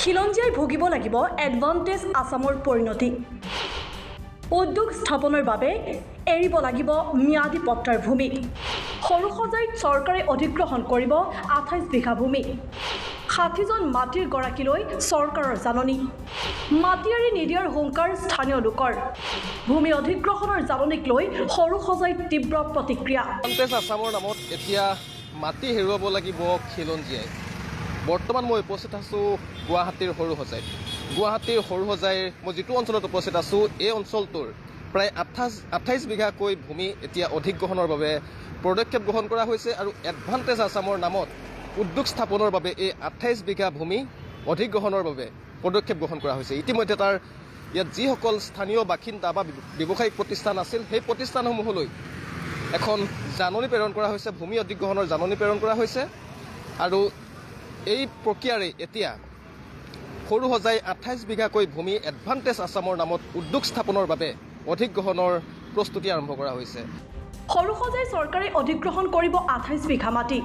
খিলঞ্জীয়াই ভুগিব লাগিব এডভান্টেজ আসামৰ পৰিণতি। উদ্যোগ স্থাপনৰ বাবে এৰিব লাগিব ম্যাদী পট্টাৰ ভূমি। সৰুসজাইত চৰকাৰে অধিগ্ৰহণ কৰিব 28 বিঘা ভূমি। 60জন মাটিৰ গৰাকীলৈ চৰকাৰৰ জাননী। মাটি এৰি নিদিয়াৰ হুংকাৰ স্থানীয় লোকৰ। ভূমি অধিগ্ৰহণৰ জাননীক লৈ সৰুসজাইত তীব্ৰ প্ৰতিক্ৰিয়া। এডভান্টেজ আসামৰ নামত এতিয়া মাটি হেৰুৱাব লাগিব খিলঞ্জীয়াই। বৰ্তমান মই উপস্থিত আছোঁ গুৱাহাটীৰ সৰুসজাইত। গুৱাহাটীৰ সৰুসজাইৰ মই যিটো অঞ্চলত উপস্থিত আছোঁ এই অঞ্চলটোৰ প্ৰায় 28 বিঘাকৈ ভূমি এতিয়া অধিগ্ৰহণৰ বাবে পদক্ষেপ গ্ৰহণ কৰা হৈছে আৰু এডভান্টেজ আসামৰ নামত উদ্যোগ স্থাপনৰ বাবে এই 28 বিঘা ভূমি অধিগ্ৰহণৰ বাবে পদক্ষেপ গ্ৰহণ কৰা হৈছে। ইতিমধ্যে তাৰ ইয়াত যিসকল স্থানীয় বাসিন্দা বা ব্যৱসায়িক প্ৰতিষ্ঠান আছিল সেই প্ৰতিষ্ঠানসমূহলৈ এখন জাননী প্ৰেৰণ কৰা হৈছে, ভূমি অধিগ্ৰহণৰ জাননী প্ৰেৰণ কৰা হৈছে আৰু এই প্ৰক্ৰিয়াৰে এতিয়া সৰুসজাই 28 বিঘাকৈ ভূমি এডভান্টেজ আসামৰ নামত উদ্যোগ স্থাপনৰ বাবে অধিগ্ৰহণৰ প্ৰস্তুতি আৰম্ভ কৰা হৈছে। সৰুসজাই চৰকাৰে অধিগ্ৰহণ কৰিব 28 বিঘা মাটি।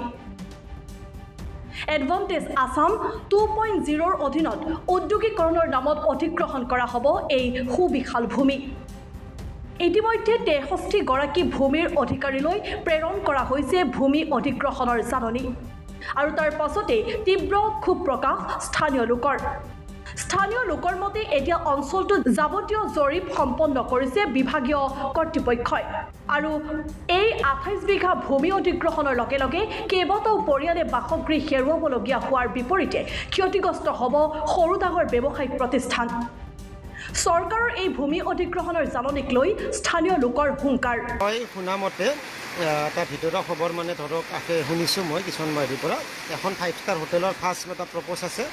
এডভান্টেজ আসাম 2.0ৰ অধীনত উদ্যোগীকৰণৰ নামত অধিগ্ৰহণ কৰা হ'ব এই সুবিশাল ভূমি। ইতিমধ্যে 63 গৰাকী ভূমিৰ অধিকাৰীলৈ প্ৰেৰণ কৰা হৈছে ভূমি অধিগ্ৰহণৰ জাননী আৰু তাৰ পাছতে তীব্ৰ ক্ষোভ প্ৰকাশ স্থানীয় লোকৰ মতে এতিয়া অঞ্চলটোত যাৱতীয় জৰীপ সম্পন্ন কৰিছে বিভাগীয় কৰ্তৃপক্ষই আৰু এই 28 বিঘা ভূমি অধিগ্ৰহণৰ লগে লগে কেইবাটাও পৰিয়ালে বাসগৃহ হেৰুৱাবলগীয়া হোৱাৰ বিপৰীতে ক্ষতিগ্ৰস্ত হ'ব সৰু ডাঙৰ ব্যৱসায়িক প্ৰতিষ্ঠান। চৰকাৰৰ এই ভূমি অধিগ্ৰহণৰ জাননীক লৈ স্থানীয় লোকৰ হুংকাৰ। মই শুনামতে এটা ভিতৰুৱা খবৰ মানে ধৰক শুনিছোঁ মই কিছুমান বাহিৰৰ পৰা এখন 5 ষ্টাৰ হোটেলৰ ফাৰ্ষ্ট এটা প্ৰপ'জ আছে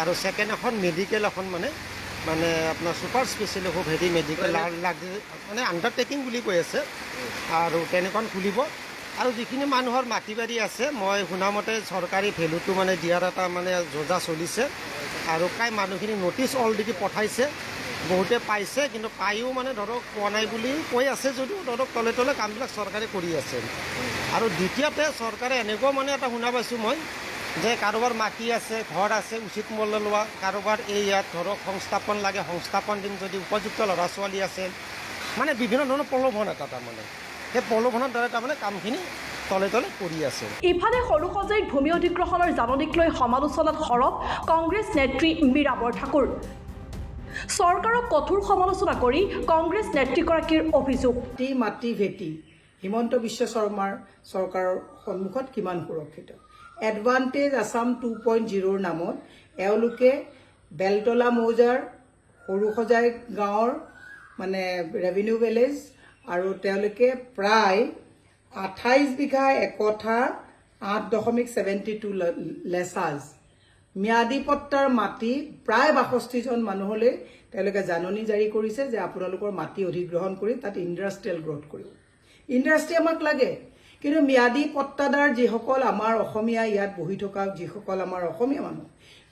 আৰু ছেকেণ্ড এখন মেডিকেল এখন মানে আপোনাৰ ছুপাৰ স্পেচিয়েলি খুব হেভি মেডিকেল মানে আণ্ডাৰটেকিং বুলি কৈ আছে আৰু তেনেখন খুলিব আৰু যিখিনি মানুহৰ মাটি বাৰী আছে মই শুনামতে চৰকাৰী ভেলুটো মানে দিয়াৰ এটা মানে যোজা চলিছে আৰু প্ৰায় মানুহখিনি ন'টিছ অলৰেডি পঠাইছে, বহুতে পাইছে কিন্তু পায়ো মানে ধৰক পোৱা নাই বুলি কৈ আছে যদিও ধৰক তলে তলে কামবিলাক চৰকাৰে কৰি আছে। আৰু দ্বিতীয়তে চৰকাৰে এনেকুৱা মানে এটা শুনা পাইছোঁ মই যে কাৰোবাৰ মাটি আছে, ঘৰ আছে, উচিত মূল্য লোৱা, কাৰোবাৰ এই ইয়াত ধৰক সংস্থাপন লাগে, সংস্থাপন দিম যদি উপযুক্ত ল'ৰা ছোৱালী আছে, মানে বিভিন্ন ধৰণৰ প্ৰলোভন এটা তাৰমানে সেই প্ৰলোভনৰ দ্বাৰা তাৰমানে কামখিনি তলে তলে কৰি আছে। ইফালে সৰুসজাইত ভূমি অধিগ্ৰহণৰ জাননীক লৈ সমালোচনাত সৰব কংগ্ৰেছ নেত্ৰী মীৰা বৰঠাকুৰ। চৰকাৰক কঠোৰ সমালোচনা কৰি কংগ্ৰেছ নেত্ৰীগৰাকীৰ অভিযোগ, মাটি ভেটি হিমন্ত বিশ্ব শৰ্মাৰ চৰকাৰৰ সন্মুখত কিমান সুৰক্ষিত। এডভান্টেজ আসাম 2.0ৰ নামত এওঁলোকে বেলতলা মৌজাৰ সৰুসজাই গাঁৱৰ মানে ৰেভিনিউ ভিলেজ আৰু তেওঁলোকে প্ৰায় 28 বিঘা একঠা 8.72 লেচাজ ম্যাদী পট্টাৰ মাটি প্ৰায় 62জন মানুহলৈ তেওঁলোকে জাননী জাৰি কৰিছে যে আপোনালোকৰ মাটি অধিগ্ৰহণ কৰি তাত ইণ্ডাষ্ট্ৰিয়েল গ্ৰথ কৰিব। ইণ্ডাষ্ট্ৰি আমাক লাগে, কিন্তু ম্যাদী পট্টাদাৰ যিসকল আমাৰ অসমীয়া ইয়াত বহি থকা যিসকল আমাৰ অসমীয়া মানুহ,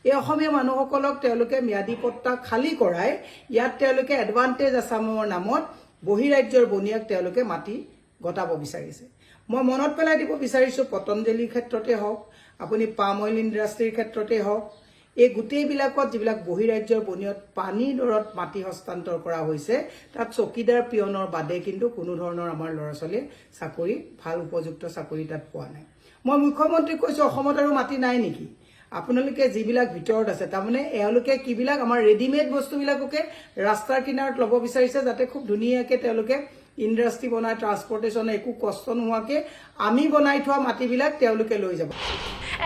এই অসমীয়া মানুহসকলক তেওঁলোকে ম্যাদী পট্টা খালী কৰাই ইয়াত তেওঁলোকে এডভান্টেজ আসামৰ নামত বহিৰাজ্যৰ বনিয়াক তেওঁলোকে মাটি গতাব বিচাৰিছে। মই মনত পেলাই দিব বিচাৰিছোঁ পতঞ্জলিৰ ক্ষেত্ৰতে হওক, আপুনি পাম অইল ইণ্ডাষ্ট্ৰীৰ ক্ষেত্ৰতে হওক, এই গোটেইবিলাকত যিবিলাক বহিৰাজ্যৰ বনিয়ত পানী দৰত মাটি হস্তান্তৰ কৰা হৈছে তাত চকীদাৰ পিয়নৰ বাদে কিন্তু কোনো ধৰণৰ আমাৰ ল'ৰা ছোৱালীয়ে চাকৰি ভাল উপযুক্ত চাকৰি তাত পোৱা নাই। মই মুখ্যমন্ত্ৰীক কৈছোঁ অসমত আৰু মাটি নাই নেকি? আপোনালোকে যিবিলাক ভিতৰত আছে তাৰমানে এওঁলোকে কিবিলাক আমাৰ ৰেডিমেড বস্তুবিলাককে ৰাস্তাৰ কিনাৰত ল'ব বিচাৰিছে যাতে খুব ধুনীয়াকৈ তেওঁলোকে ইণ্ডাষ্ট্ৰি বনাই ট্ৰান্সপৰ্টেশ্যন একো কষ্ট নোহোৱাকৈ আমি বনাই থোৱা মাটিবিলাক তেওঁলোকে লৈ যাব।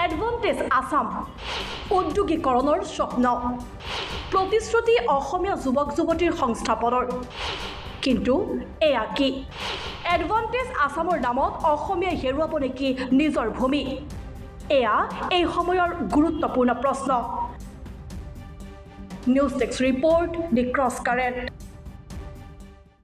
এডভান্টেজ আসাম উদ্যোগীকৰণৰ স্বপ্ন, প্ৰতিশ্ৰুতি অসমীয়া যুৱক যুৱতীৰ সংস্থাপনৰ, কিন্তু এয়া কি? এডভান্টেজ আসামৰ নামত অসমীয়াই হেৰুৱাব নেকি নিজৰ ভূমি? এয়া এই সময়ৰ গুৰুত্বপূৰ্ণ প্ৰশ্ন। নিউজ ডেস্ক ৰিপৰ্ট, দি ক্ৰছ কাৰেণ্ট।